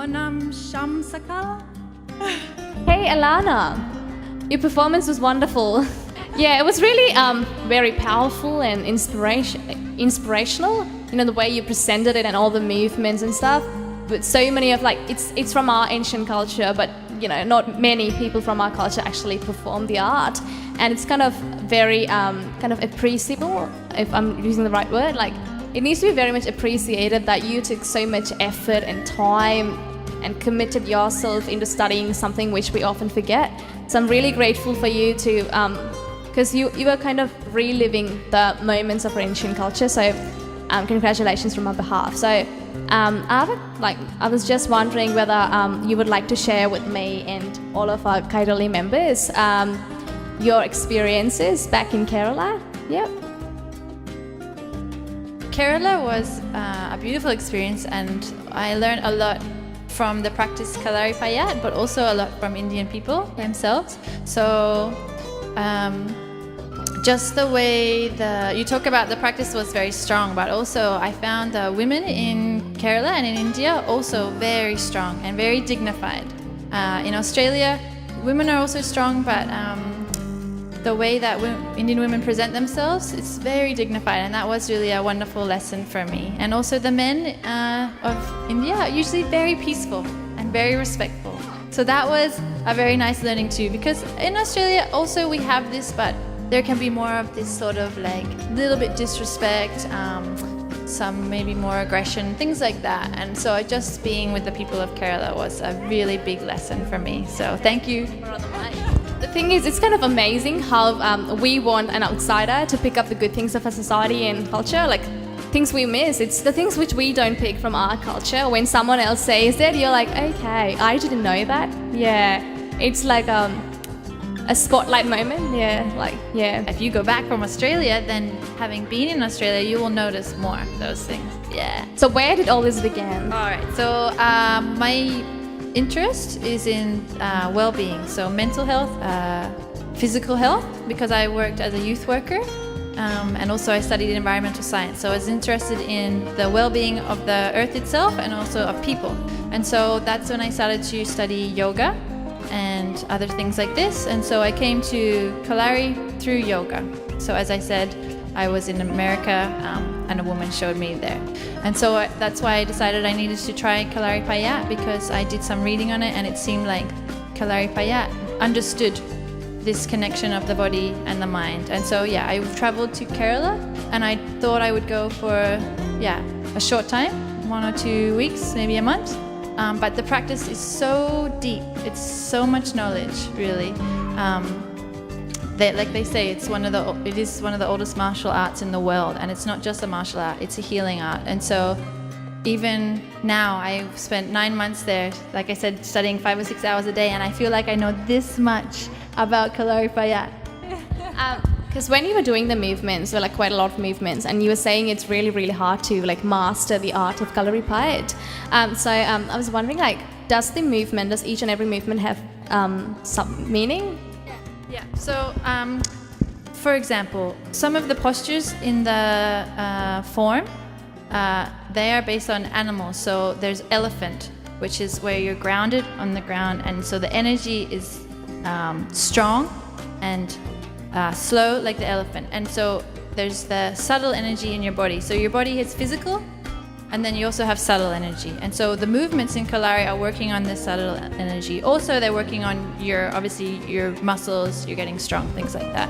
Onam Shamsakala. Hey Alana, your performance was wonderful. Yeah, it was really very powerful and inspirational. You know, the way you presented it and all the movements and stuff. But so many of it's from our ancient culture, but you know, not many people from our culture actually perform the art, and it's kind of very kind of appreciable, if I'm using the right word. Like, it needs to be very much appreciated that you took so much effort and time and committed yourself into studying something which we often forget. So I'm really grateful for you to, because you were kind of reliving the moments of our ancient culture. So congratulations from my behalf. So I was just wondering whether you would like to share with me and all of our Kairali members your experiences back in Kerala. Yep. Kerala was a beautiful experience, and I learned a lot from the practice Kalaripayattu, but also a lot from Indian people themselves. So just the way you talk about the practice was very strong, but also I found the women in Kerala and in India also very strong and very dignified. In Australia, women are also strong, but the way that Indian women present themselves, it's very dignified, and that was really a wonderful lesson for me. And also the men of India are usually very peaceful and very respectful. So that was a very nice learning too, because in Australia also we have this, but there can be more of this sort of like little bit disrespect, some maybe more aggression, things like that. And so just being with the people of Kerala was a really big lesson for me. So thank you. The thing is, it's kind of amazing how we want an outsider to pick up the good things of our society and culture, like things we miss. It's the things which we don't pick from our culture. When someone else says that, you're like, okay, I didn't know that. Yeah, it's like a spotlight moment. Yeah. If you go back from Australia, then having been in Australia, you will notice more of those things. Yeah. So where did all this begin? All right. So my interest is in well-being, so mental health, physical health, because I worked as a youth worker, and also I studied environmental science. So I was interested in the well-being of the earth itself and also of people. And so that's when I started to study yoga and other things like this. And so I came to Kalari through yoga. So as I said, I was in America and a woman showed me there. And so that's why I decided I needed to try Kalaripayattu, because I did some reading on it and it seemed like Kalaripayattu understood this connection of the body and the mind. And so yeah, I traveled to Kerala and I thought I would go for a short time, 1 or 2 weeks, maybe a month. But the practice is so deep. It's so much knowledge, really. Like they say, it is one of the oldest martial arts in the world, and it's not just a martial art, it's a healing art. And so even now, I've spent 9 months there, like I said, studying 5 or 6 hours a day, and I feel like I know this much about Kalaripayattu. Because when you were doing the movements, there were like quite a lot of movements, and you were saying it's really, really hard to like master the art of Kalaripayattu. So I was wondering, like, does each and every movement have some meaning? Yeah. So, for example, some of the postures in the form, they are based on animals. So there's elephant, which is where you're grounded on the ground, and so the energy is strong and slow like the elephant. And so there's the subtle energy in your body. So your body is physical, and then you also have subtle energy. And so the movements in Kalari are working on this subtle energy. Also, they're working on obviously your muscles, you're getting strong, things like that.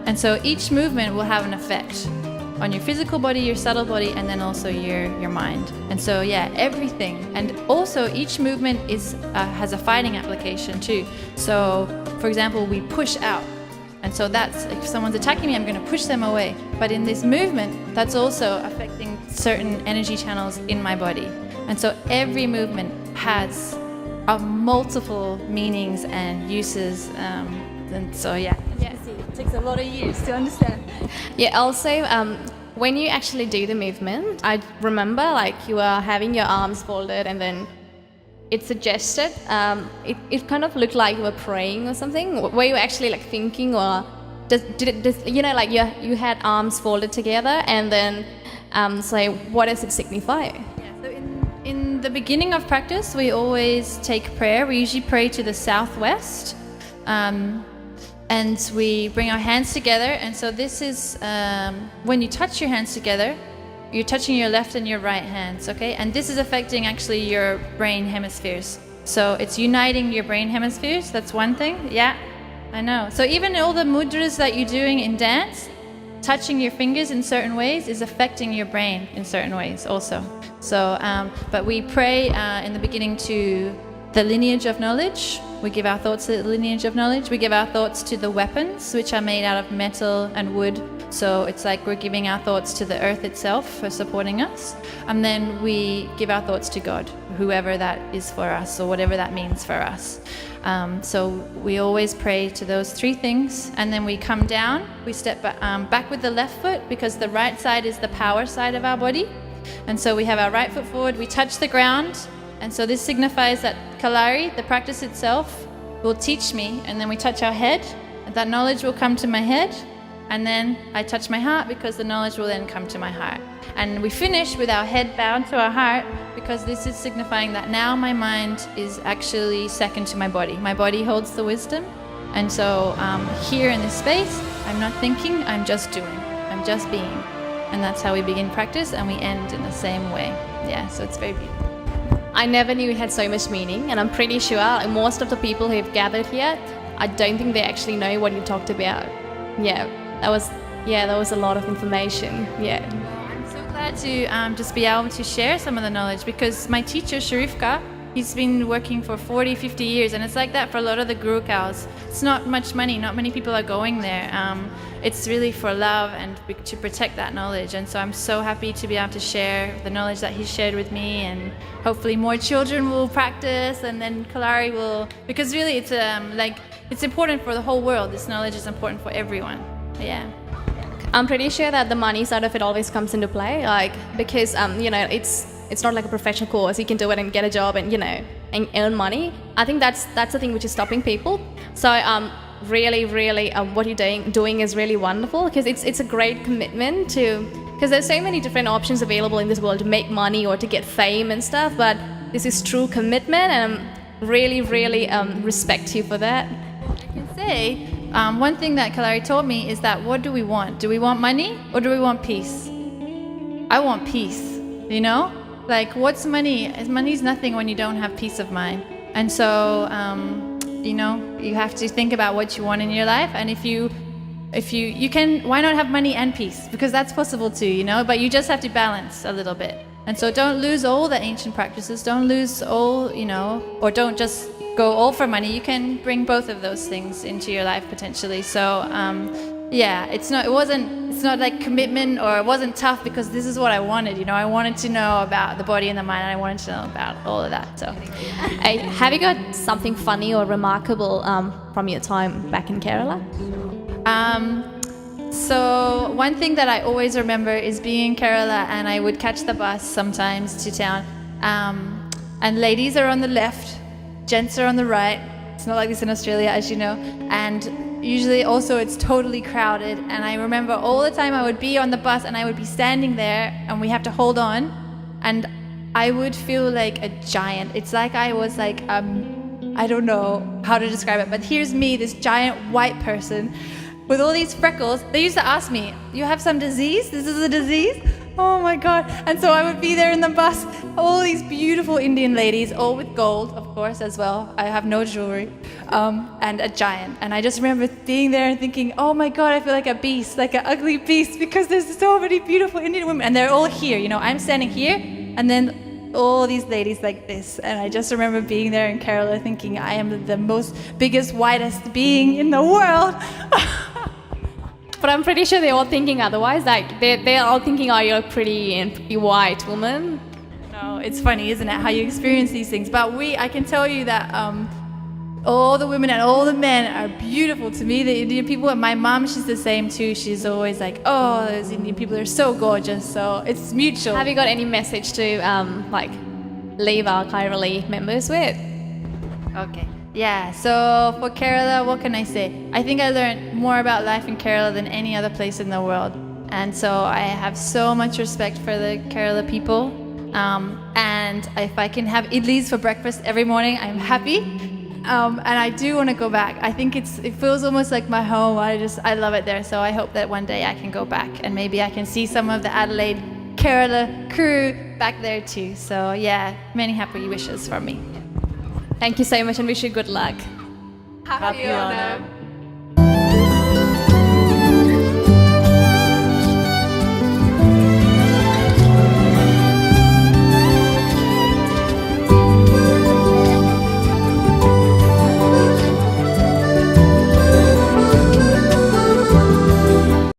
And so each movement will have an effect on your physical body, your subtle body, and then also your mind. And so yeah, everything. And also each movement has a fighting application too. So for example, we push out. And so that's, if someone's attacking me, I'm going to push them away. But in this movement, that's also affecting certain energy channels in my body. And so every movement has multiple meanings and uses. And so yeah. It takes a lot of years to understand. Yeah, also, when you actually do the movement, I remember like you were having your arms folded, and then it suggested, it kind of looked like you were praying or something. Were you actually like thinking, or did you know, like you had arms folded together, and then so what does it signify? Yeah, so in the beginning of practice, we always take prayer. We usually pray to the southwest. And we bring our hands together. And so this is, when you touch your hands together, you're touching your left and your right hands, okay? And this is affecting actually your brain hemispheres. So it's uniting your brain hemispheres. That's one thing. Yeah, I know. So even all the mudras that you're doing in dance, touching your fingers in certain ways is affecting your brain in certain ways also. So, but we pray in the beginning to the lineage of knowledge. We give our thoughts to the lineage of knowledge. We give our thoughts to the weapons, which are made out of metal and wood. So it's like we're giving our thoughts to the earth itself for supporting us. And then we give our thoughts to God, whoever that is for us, or whatever that means for us. So we always pray to those three things. And then we come down, we step back with the left foot, because the right side is the power side of our body. And so we have our right foot forward, we touch the ground. And so this signifies that Kalari, the practice itself, will teach me. And then we touch our head, and that knowledge will come to my head. And then I touch my heart, because the knowledge will then come to my heart. And we finish with our head bound to our heart, because this is signifying that now my mind is actually second to my body. My body holds the wisdom. And so here in this space, I'm not thinking, I'm just doing. I'm just being. And that's how we begin practice, and we end in the same way. Yeah, so it's very beautiful. I never knew it had so much meaning, and I'm pretty sure most of the people who have gathered here, I don't think they actually know what you talked about. That was a lot of information. Yeah. I'm so glad to just be able to share some of the knowledge, because my teacher, Sharifka, he's been working for 40, 50 years, and it's like that for a lot of the guru cows. It's not much money, not many people are going there. It's really for love and to protect that knowledge. And so I'm so happy to be able to share the knowledge that he shared with me, and hopefully more children will practice, and then Kalari will, because really it's important for the whole world. This knowledge is important for everyone. Yeah. I'm pretty sure that the money side of it always comes into play, because it's not like a professional course. You can do it and get a job and earn money. I think that's the thing which is stopping people. So really what you're doing is really wonderful, because it's a great commitment because there's so many different options available in this world to make money or to get fame and stuff, but this is true commitment, and I really respect you for that. I can say one thing that Kalari told me is that, what do we want? Do we want money, or do we want peace? I want peace, Like, what's money? Money's nothing when you don't have peace of mind. And so, you have to think about what you want in your life. And if you can, why not have money and peace? Because that's possible too, But you just have to balance a little bit. And so don't lose all the ancient practices. Don't lose all, or don't just go all for money. You can bring both of those things into your life potentially. So, it's not like commitment, or it wasn't tough, because this is what I wanted, I wanted to know about the body and the mind, and I wanted to know about all of that. So, hey, have you got something funny or remarkable from your time back in Kerala? So one thing that I always remember is being in Kerala, and I would catch the bus sometimes to town, and ladies are on the left, gents are on the right. It's not like this in Australia, as you know, and usually also it's totally crowded. And I remember all the time I would be on the bus, and I would be standing there, and we have to hold on, and I would feel like a giant. It's like I was like, I don't know how to describe it, but here's me, this giant white person with all these freckles. They used to ask me, you have some disease? This is a disease? Oh my God. And so I would be there in the bus, all these beautiful Indian ladies, all with gold, of course, as well. I have no jewelry, and a giant. And I just remember being there and thinking, oh my God, I feel like a beast, like an ugly beast, because there's so many beautiful Indian women, and they're all here. I'm standing here, and then all these ladies like this. And I just remember being there in Kerala thinking, I am the biggest, whitest being in the world. But I'm pretty sure they're all thinking otherwise. Like, they're all thinking, oh, you're a pretty white woman. No, it's funny, isn't it, how you experience these things. But I can tell you that all the women and all the men are beautiful to me. The Indian people, and my mom, she's the same too. She's always like, oh, those Indian people are so gorgeous. So it's mutual. Have you got any message to leave our Kairali members with? Okay. Yeah, so for Kerala, what can I say? I think I learned more about life in Kerala than any other place in the world. And so I have so much respect for the Kerala people. And if I can have idlis for breakfast every morning, I'm happy. And I do want to go back. I think it feels almost like my home. I love it there. So I hope that one day I can go back and maybe I can see some of the Adelaide Kairali crew back there too. So yeah, many happy wishes from me. Thank you so much and wish you good luck. Happy Onam.